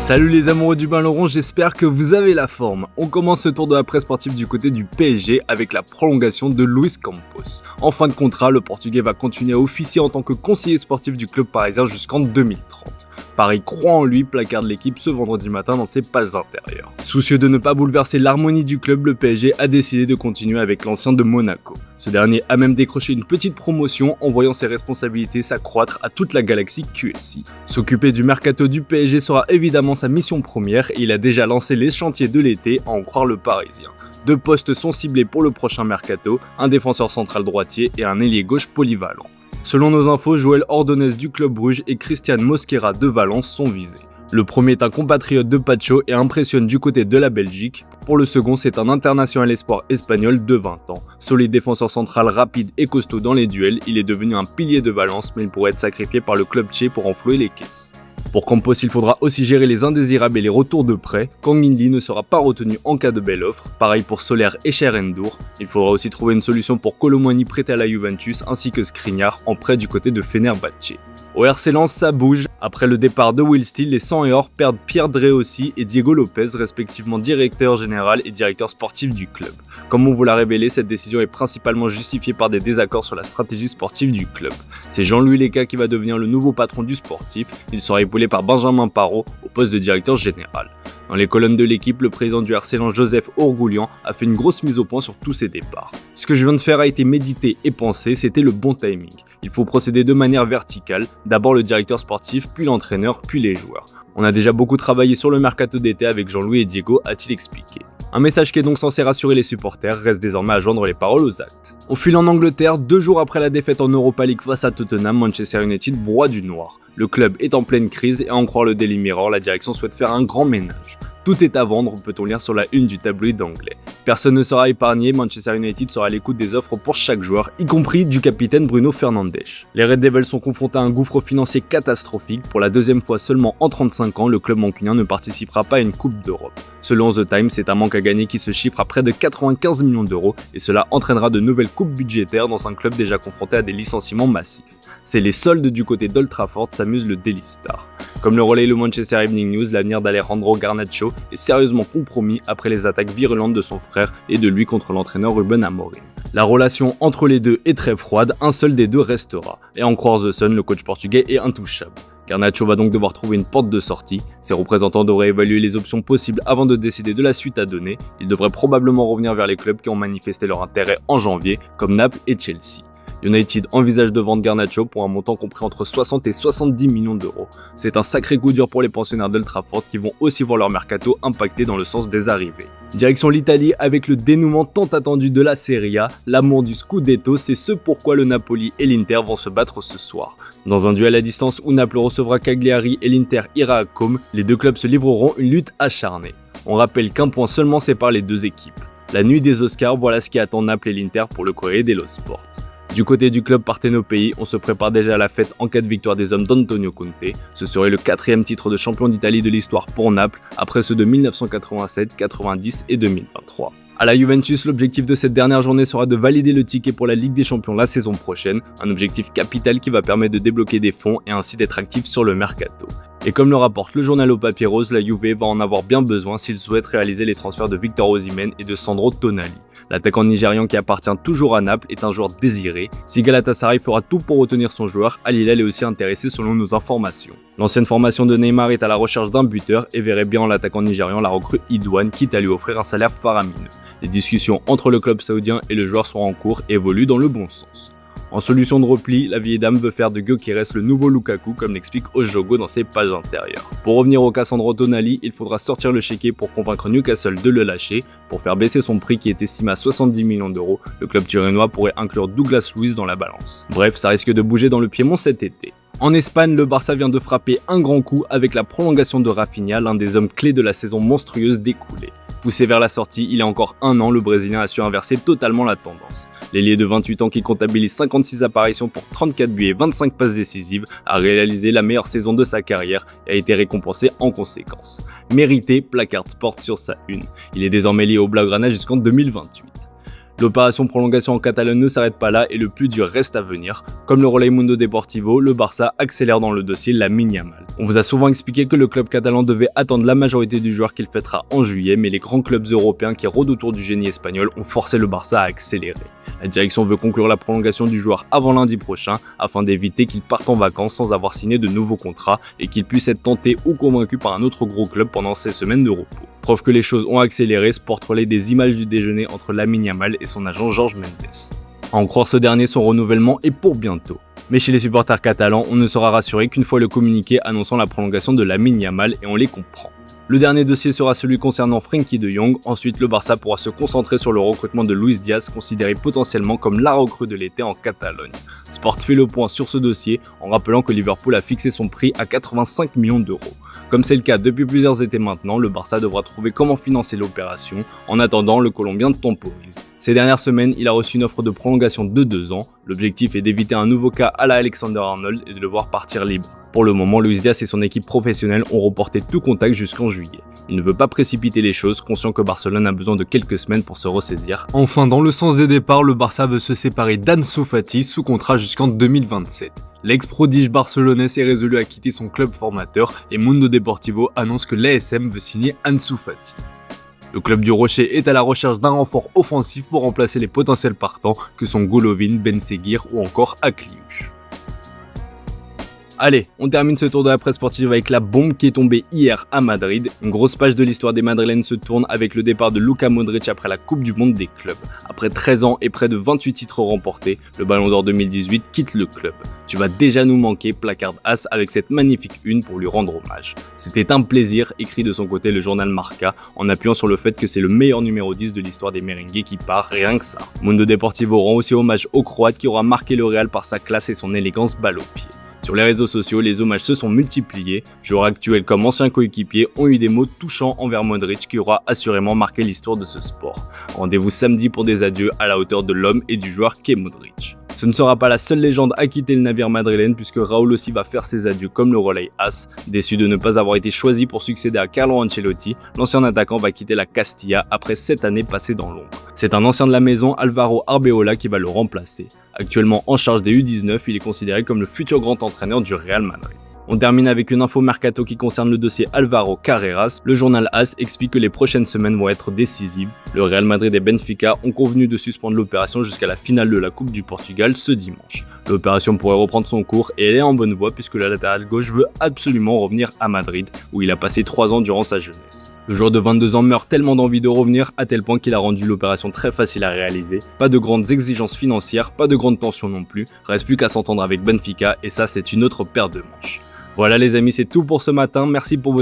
Salut les amoureux du ballon rond, j'espère que vous avez la forme. On commence ce tour de la presse sportive du côté du PSG avec la prolongation de Luis Campos. En fin de contrat, le Portugais va continuer à officier en tant que conseiller sportif du club parisien jusqu'en 2030. Paris croit en lui, placarde l'équipe ce vendredi matin dans ses pages intérieures. Soucieux de ne pas bouleverser l'harmonie du club, le PSG a décidé de continuer avec l'ancien de Monaco. Ce dernier a même décroché une petite promotion en voyant ses responsabilités s'accroître à toute la galaxie QSI. S'occuper du mercato du PSG sera évidemment sa mission première et il a déjà lancé les chantiers de l'été à en croire le Parisien. 2 postes sont ciblés pour le prochain mercato, un défenseur central droitier et un ailier gauche polyvalent. Selon nos infos, Joël Ordonez du Club Bruges et Christian Mosquera de Valence sont visés. Le premier est un compatriote de Pacho et impressionne du côté de la Belgique. Pour le second, c'est un international espoir espagnol de 20 ans. Solide défenseur central rapide et costaud dans les duels, il est devenu un pilier de Valence mais il pourrait être sacrifié par le club tché pour enflouer les caisses. Pour Campos, il faudra aussi gérer les indésirables et les retours de prêt. Kang In Lee ne sera pas retenu en cas de belle offre. Pareil pour Soler et Cherendor. Il faudra aussi trouver une solution pour Kolo Muani prêté à la Juventus ainsi que Skriniar en prêt du côté de Fenerbahçe. Au RC Lens, ça bouge. Après le départ de Will Steele, les 100 et or perdent Pierre Dréossi et Diego Lopez, respectivement directeur général et directeur sportif du club. Comme on vous l'a révélé, cette décision est principalement justifiée par des désaccords sur la stratégie sportive du club. C'est Jean-Louis Leca qui va devenir le nouveau patron du sportif. Il sera épaulé par Benjamin Parot au poste de directeur général. Dans les colonnes de l'équipe, le président du RC Lens, Joseph Ourgoulian, a fait une grosse mise au point sur tous ses départs. Ce que je viens de faire a été médité et pensé, c'était le bon timing. Il faut procéder de manière verticale, d'abord le directeur sportif, puis l'entraîneur, puis les joueurs. On a déjà beaucoup travaillé sur le mercato d'été avec Jean-Louis et Diego, a-t-il expliqué. Un message qui est donc censé rassurer les supporters, reste désormais à joindre les paroles aux actes. On file en Angleterre, 2 jours après la défaite en Europa League face à Tottenham, Manchester United broie du noir. Le club est en pleine crise et à en croire le Daily Mirror, la direction souhaite faire un grand ménage. Tout est à vendre, peut-on lire sur la une du tabloïd anglais. Personne ne sera épargné, Manchester United sera à l'écoute des offres pour chaque joueur, y compris du capitaine Bruno Fernandes. Les Red Devils sont confrontés à un gouffre financier catastrophique. Pour la deuxième fois seulement en 35 ans, le club mancunien ne participera pas à une Coupe d'Europe. Selon The Times, c'est un manque à gagner qui se chiffre à près de 95 millions d'euros et cela entraînera de nouvelles coupes budgétaires dans un club déjà confronté à des licenciements massifs. C'est les soldes du côté d'Old Trafford, s'amuse le Daily Star. Comme le relaye le Manchester Evening News, l'avenir d'Alejandro Garnacho est sérieusement compromis après les attaques virulentes de son frère et de lui contre l'entraîneur Ruben Amorim. La relation entre les deux est très froide, un seul des deux restera. Et à en croire The Sun, le coach portugais est intouchable. Garnacho va donc devoir trouver une porte de sortie. Ses représentants devraient évaluer les options possibles avant de décider de la suite à donner. Ils devraient probablement revenir vers les clubs qui ont manifesté leur intérêt en janvier, comme Naples et Chelsea. United envisage de vendre Garnacho pour un montant compris entre 60 et 70 millions d'euros. C'est un sacré coup dur pour les pensionnaires d'Old Trafford qui vont aussi voir leur mercato impacté dans le sens des arrivées. Direction l'Italie avec le dénouement tant attendu de la Serie A, l'amour du Scudetto, c'est ce pourquoi le Napoli et l'Inter vont se battre ce soir. Dans un duel à distance où Naples recevra Cagliari et l'Inter ira à Comme, les deux clubs se livreront une lutte acharnée. On rappelle qu'un point seulement sépare les deux équipes. La nuit des Oscars, voilà ce qui attend Naples et l'Inter pour le Corriere dello Sport. Du côté du club Partenopei, on se prépare déjà à la fête en cas de victoire des hommes d'Antonio Conte. Ce serait le 4e titre de champion d'Italie de l'histoire pour Naples, après ceux de 1987, 90 et 2023. À la Juventus, l'objectif de cette dernière journée sera de valider le ticket pour la Ligue des Champions la saison prochaine, un objectif capital qui va permettre de débloquer des fonds et ainsi d'être actif sur le mercato. Et comme le rapporte le journal au papier rose, la Juve va en avoir bien besoin s'il souhaite réaliser les transferts de Victor Osimhen et de Sandro Tonali. L'attaquant nigérian qui appartient toujours à Naples est un joueur désiré. Si Galatasaray fera tout pour retenir son joueur, Al Hilal est aussi intéressé selon nos informations. L'ancienne formation de Neymar est à la recherche d'un buteur et verrait bien en l'attaquant nigérian la recrue Idouane, quitte à lui offrir un salaire faramineux. Les discussions entre le club saoudien et le joueur sont en cours et évoluent dans le bon sens. En solution de repli, la vieille dame veut faire de Gyökeres le nouveau Lukaku comme l'explique Ojogo dans ses pages intérieures. Pour revenir au cas Sandro Tonali, il faudra sortir le chéquier pour convaincre Newcastle de le lâcher. Pour faire baisser son prix qui est estimé à 70 millions d'euros, le club turinois pourrait inclure Douglas Luiz dans la balance. Bref, ça risque de bouger dans le Piémont cet été. En Espagne, le Barça vient de frapper un grand coup avec la prolongation de Rafinha, l'un des hommes clés de la saison monstrueuse découlée. Poussé vers la sortie, il y a encore un an, le Brésilien a su inverser totalement la tendance. L'ailier de 28 ans qui comptabilise 56 apparitions pour 34 buts et 25 passes décisives a réalisé la meilleure saison de sa carrière et a été récompensé en conséquence. Mérité, Placard Sport sur sa une. Il est désormais lié au Blaugrana jusqu'en 2028. L'opération prolongation en Catalogne ne s'arrête pas là et le plus dur reste à venir. Comme le relaie Mundo Deportivo, le Barça accélère dans le dossier Lamine Yamal. On vous a souvent expliqué que le club catalan devait attendre la majorité du joueur qu'il fêtera en juillet, mais les grands clubs européens qui rôdent autour du génie espagnol ont forcé le Barça à accélérer. La direction veut conclure la prolongation du joueur avant lundi prochain afin d'éviter qu'il parte en vacances sans avoir signé de nouveaux contrats et qu'il puisse être tenté ou convaincu par un autre gros club pendant ces semaines de repos. Preuve que les choses ont accéléré, Sport relaie des images du déjeuner entre Lamine Yamal et son agent Jorge Mendes. À en croire ce dernier, son renouvellement est pour bientôt. Mais chez les supporters catalans, on ne sera rassuré qu'une fois le communiqué annonçant la prolongation de Lamine Yamal et on les comprend. Le dernier dossier sera celui concernant Frenkie de Jong, ensuite le Barça pourra se concentrer sur le recrutement de Luis Diaz, considéré potentiellement comme la recrue de l'été en Catalogne. Sport fait le point sur ce dossier en rappelant que Liverpool a fixé son prix à 85 millions d'euros. Comme c'est le cas depuis plusieurs étés maintenant, le Barça devra trouver comment financer l'opération. En attendant, le Colombien temporise. Ces dernières semaines, il a reçu une offre de prolongation de 2 ans. L'objectif est d'éviter un nouveau cas à la Alexander-Arnold et de le voir partir libre. Pour le moment, Luis Diaz et son équipe professionnelle ont reporté tout contact jusqu'en juillet. Il ne veut pas précipiter les choses, conscient que Barcelone a besoin de quelques semaines pour se ressaisir. Enfin, dans le sens des départs, le Barça veut se séparer d'Ansu Fati sous contrat jusqu'en 2027. L'ex-prodige barcelonais est résolu à quitter son club formateur et Mundo Deportivo annonce que l'ASM veut signer Ansu Fati. Le club du Rocher est à la recherche d'un renfort offensif pour remplacer les potentiels partants que sont Golovin, Ben Seguir ou encore Akliouche. Allez, on termine ce tour de la presse sportive avec la bombe qui est tombée hier à Madrid. Une grosse page de l'histoire des Madrilènes se tourne avec le départ de Luka Modric après la Coupe du Monde des clubs. Après 13 ans et près de 28 titres remportés, le Ballon d'Or 2018 quitte le club. Tu vas déjà nous manquer, placarde As avec cette magnifique une pour lui rendre hommage. C'était un plaisir, écrit de son côté le journal Marca, en appuyant sur le fait que c'est le meilleur numéro 10 de l'histoire des merengues qui part, rien que ça. Mundo Deportivo rend aussi hommage au Croate qui aura marqué le Real par sa classe et son élégance balle au pied. Sur les réseaux sociaux, les hommages se sont multipliés. Joueurs actuels comme anciens coéquipiers ont eu des mots touchants envers Modric qui aura assurément marqué l'histoire de ce sport. Rendez-vous samedi pour des adieux à la hauteur de l'homme et du joueur qu'est Modric. Ce ne sera pas la seule légende à quitter le navire madrilène puisque Raúl aussi va faire ses adieux comme le relais As. Déçu de ne pas avoir été choisi pour succéder à Carlo Ancelotti, l'ancien attaquant va quitter la Castilla après 7 années passées dans l'ombre. C'est un ancien de la maison, Álvaro Arbeloa, qui va le remplacer. Actuellement en charge des U19, il est considéré comme le futur grand entraîneur du Real Madrid. On termine avec une info mercato qui concerne le dossier Álvaro Carreras. Le journal AS explique que les prochaines semaines vont être décisives. Le Real Madrid et Benfica ont convenu de suspendre l'opération jusqu'à la finale de la Coupe du Portugal ce dimanche. L'opération pourrait reprendre son cours et elle est en bonne voie puisque le latéral gauche veut absolument revenir à Madrid où il a passé 3 ans durant sa jeunesse. Le joueur de 22 ans meurt tellement d'envie de revenir à tel point qu'il a rendu l'opération très facile à réaliser. Pas de grandes exigences financières, pas de grandes tensions non plus. Reste plus qu'à s'entendre avec Benfica et ça c'est une autre paire de manches. Voilà les amis, c'est tout pour ce matin. Merci pour votre